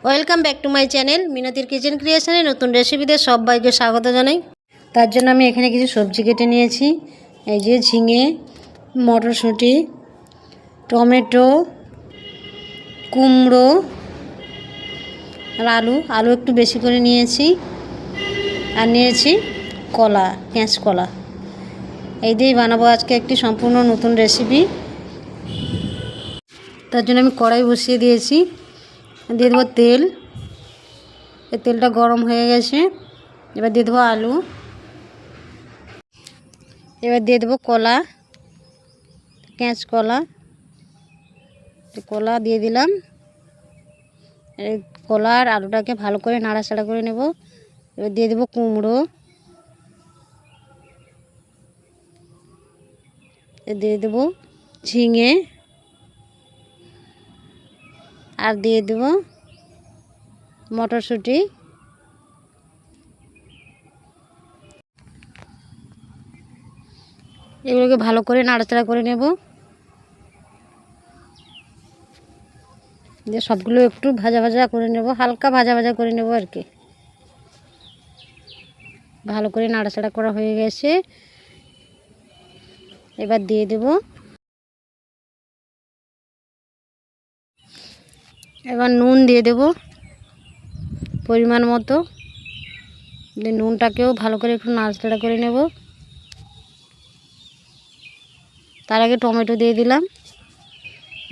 Welcome back to my channel মিনতির kitchen ক্রিয়েশনে নতুন রেসিপিতে সবাইকে স্বাগত জানাই। তার জন্য আমি এখানে কিছু সবজি কেটে নিয়েছি। এই যে ঝিঙে, মটরশুঁটি, টমেটো, কুমড়ো আর আলু একটু বেশি করে নিয়েছি। আর নিয়েছি কলা, কাঁচকলা। এই দিয়েই বানাবো আজকে একটি সম্পূর্ণ নতুন রেসিপি। তার জন্য আমি কড়াই বসিয়ে দিয়েছি। দিয়ে দেবো তেল। এই তেলটা গরম হয়ে গেছে। এবার দিয়ে দেবো আলু। এবার দিয়ে দেবো কলা, কাঁচকলা। কলা দিয়ে দিলাম। এই কলা আর আলুটাকে ভালো করে নাড়াচাড়া করে নেব। এবার দিয়ে দেবো কুমড়ো, দিয়ে দেবো ঝিঙে, আর দিয়ে দেবো মটরশুঁটি। এগুলোকে ভালো করে নাড়াচাড়া করে নেব। দিয়ে সবগুলো একটু ভাজা ভাজা করে নেব, হালকা ভাজা ভাজা করে নেব আর কি। ভালো করে নাড়াচাড়া করা হয়ে গেছে। এবার দিয়ে দেব এবার নুন দিয়ে দেব পরিমাণ মতো। দিয়ে নুনটাকেও ভালো করে একটু নাড়াচাড়া করে নেব। তার আগে টমেটো দিয়ে দিলাম।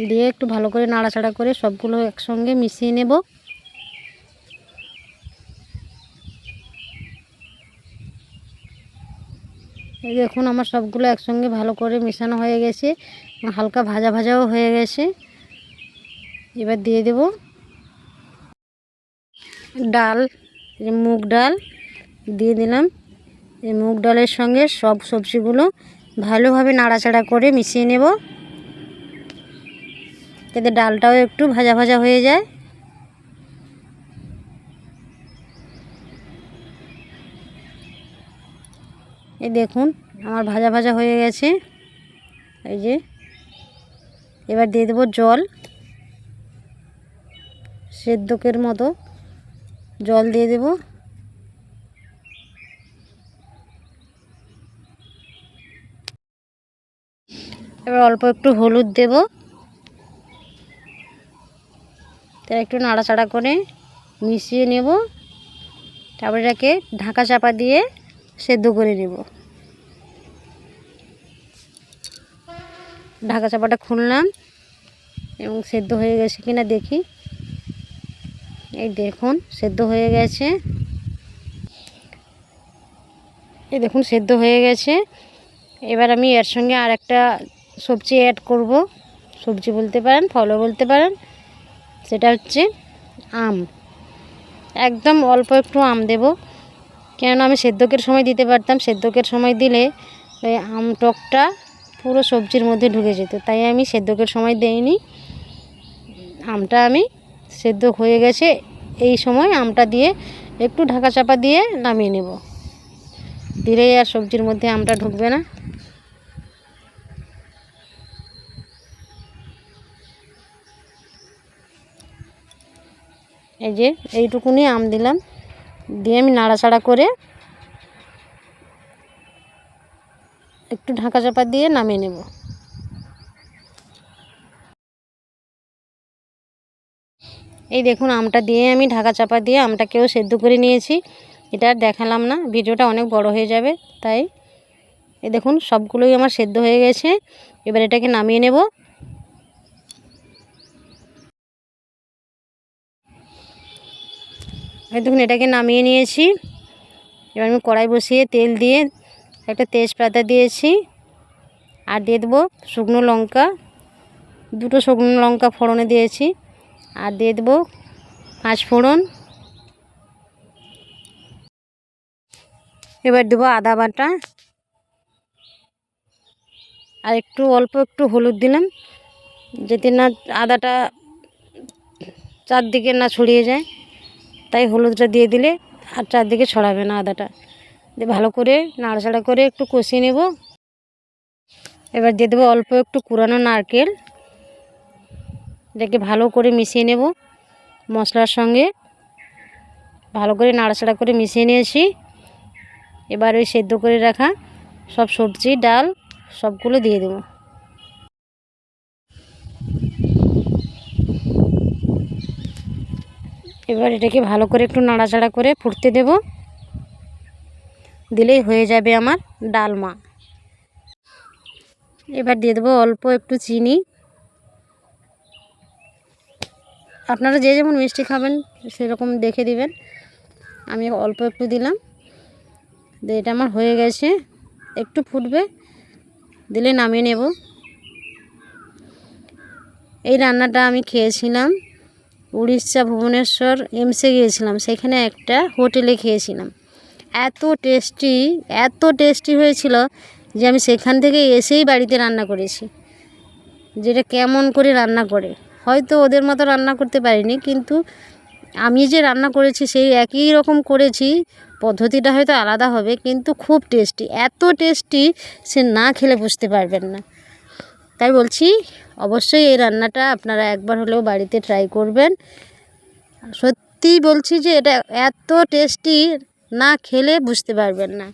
দিয়ে একটু ভালো করে নাড়াচাড়া করে সবগুলো একসঙ্গে মিশিয়ে নেব। এই দেখুন আমার সবগুলো একসঙ্গে ভালো করে মেশানো হয়ে গেছে, হালকা ভাজা ভাজাও হয়ে গেছে। এবার দিয়ে দেব ডাল, মুগ ডাল দিয়ে দিলাম। এই মুগ ডালের সঙ্গে সব সবজিগুলো ভালোভাবে নাড়াচাড়া করে মিশিয়ে নেব, যাতে ডালটাও একটু ভাজা ভাজা হয়ে যায়। এই দেখুন আমার ভাজা ভাজা হয়ে গেছে। এই যে এবার দিয়ে দেবো জল, সেদ্ধকের মতো জল দিয়ে দেব। এবার অল্প একটু হলুদ দেব। তাই একটু নাড়াচাড়া করে মিশিয়ে নেব। তারপরে এটাকে ঢাকা চাপা দিয়ে সেদ্ধ করে নেব। ঢাকা চাপাটা খুললাম এবং সেদ্ধ হয়ে গেছে কিনা দেখি। এই দেখুন সেদ্ধ হয়ে গেছে। এই দেখুন সেদ্ধ হয়ে গেছে। এবার আমি এর সঙ্গে আর একটা সবজি অ্যাড করব। সবজি বলতে পারেন, ফলও বলতে পারেন। সেটা হচ্ছে আম। একদম অল্প একটু আম দেব, কেননা আমি সেদ্ধকের সময় দিতে পারতাম। সেদ্ধকের সময় দিলে ওই আম টকটা পুরো সবজির মধ্যে ঢুকে যেত, তাই আমি সেদ্ধকের সময় দেইনি। আমটা আমি সেদ্ধ হয়ে গেছে এই সময় আমটা দিয়ে একটু ঢাকা চাপা দিয়ে নামিয়ে নেব। দিলেই আর সবজির মধ্যে আমটা ঢুকবে না। এই যে এইটুকুনি আম দিলাম, দিয়ে আমি নাড়াচাড়া করে একটু ঢাকা চাপা দিয়ে নামিয়ে নেব। এই দেখুন আমটা দিয়ে আমি ঢাকা চাপা দিয়ে আমটাকেও সেদ্ধ করে নিয়েছি। এটা আর দেখালাম না, ভিডিওটা অনেক বড় হয়ে যাবে তাই। এই দেখুন সবগুলোই আমার সেদ্ধ হয়ে গেছে। এবার এটাকে নামিয়ে নেব। এই দেখুন এটাকে নামিয়ে নিয়েছি। এবার আমি কড়াই বসিয়ে তেল দিয়ে একটা তেজপাতা দিয়েছি, আর দিয়ে দেবো শুকনো লঙ্কা, দুটো শুকনো লঙ্কা ফোড়নে দিয়েছি। আর দিয়ে দেবো পাঁচ ফোড়ন। এবার দেবো আদা বাটা, আর একটু অল্প একটু হলুদ দিলাম, যাতে না আদাটা চারদিকে না ছড়িয়ে যায়। তাই হলুদটা দিয়ে দিলে আর চারদিকে ছড়াবে না আদাটা। দিয়ে ভালো করে নাড়াচাড়া করে একটু কষিয়ে নেব। এবার দিয়ে দেবো অল্প একটু কুড়ানো নারকেল, এটাকে ভালো করে মিশিয়ে নেব। মশলার সঙ্গে ভালো করে নাড়াচাড়া করে মিশিয়ে নিয়েছি। এবার ওই সেদ্ধ করে রাখা সব সবজি ডাল সবগুলো দিয়ে দেবো। এবার এটাকে ভালো করে একটু নাড়াচাড়া করে ফুটতে দেব, দিলেই হয়ে যাবে আমার ডালমা। এবার দিয়ে দেবো অল্প একটু চিনি। আপনারা যে যেমন মিষ্টি খাবেন সেরকম দেখে দিবেন, আমি অল্প একটু দিলাম। দিয়ে এটা আমার হয়ে গেছে, একটু ফুটবে, দিলে নামিয়ে নেব। এই রান্নাটা আমি খেয়েছিলাম উড়িষ্যা ভুবনেশ্বর এমসে গিয়েছিলাম, সেখানে একটা হোটেলে খেয়েছিলাম। এত টেস্টি হয়েছিল যে আমি সেখান থেকে এসেই বাড়িতে রান্না করেছি। যেটা কেমন করে রান্না করে, হয়তো ওদের মতো রান্না করতে পারিনি, কিন্তু আমি যে রান্না করেছি সেই একই রকম করেছি। পদ্ধতিটা হয়তো আলাদা হবে, কিন্তু খুব টেস্টি, এত টেস্টি সে না খেলে বুঝতে পারবেন না। তাই বলছি অবশ্যই এই রান্নাটা আপনারা একবার হলেও বাড়িতে ট্রাই করবেন। সত্যিই বলছি যে এটা এত টেস্টি, না খেলে বুঝতে পারবেন না।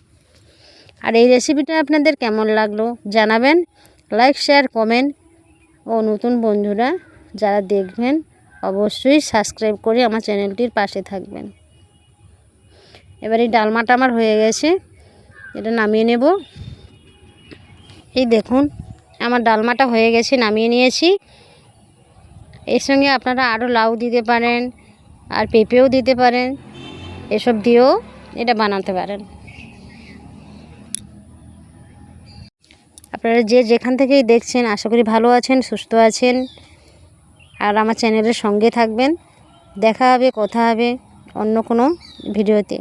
আর এই রেসিপিটা আপনাদের কেমন লাগলো জানাবেন, লাইক শেয়ার কমেন্ট, ও নতুন বন্ধুরা যারা দেখবেন অবশ্যই সাবস্ক্রাইব করে আমার চ্যানেলটির পাশে থাকবেন। এবার এই ডালমাটা আমার হয়ে গেছে, এটা নামিয়ে নেব। এই দেখুন আমার ডালমাটা হয়ে গেছে, নামিয়ে নিয়েছি। এর সঙ্গে আপনারা আরও লাউ দিতে পারেন, আর পেঁপেও দিতে পারেন, এসব দিয়েও এটা বানাতে পারেন। আপনারা যে যেখান থেকেই দেখছেন আশা করি ভালো আছেন, সুস্থ আছেন, আর আমার চ্যানেলের সঙ্গে থাকবেন। দেখা হবে, কথা হবে অন্য কোনো ভিডিওতে।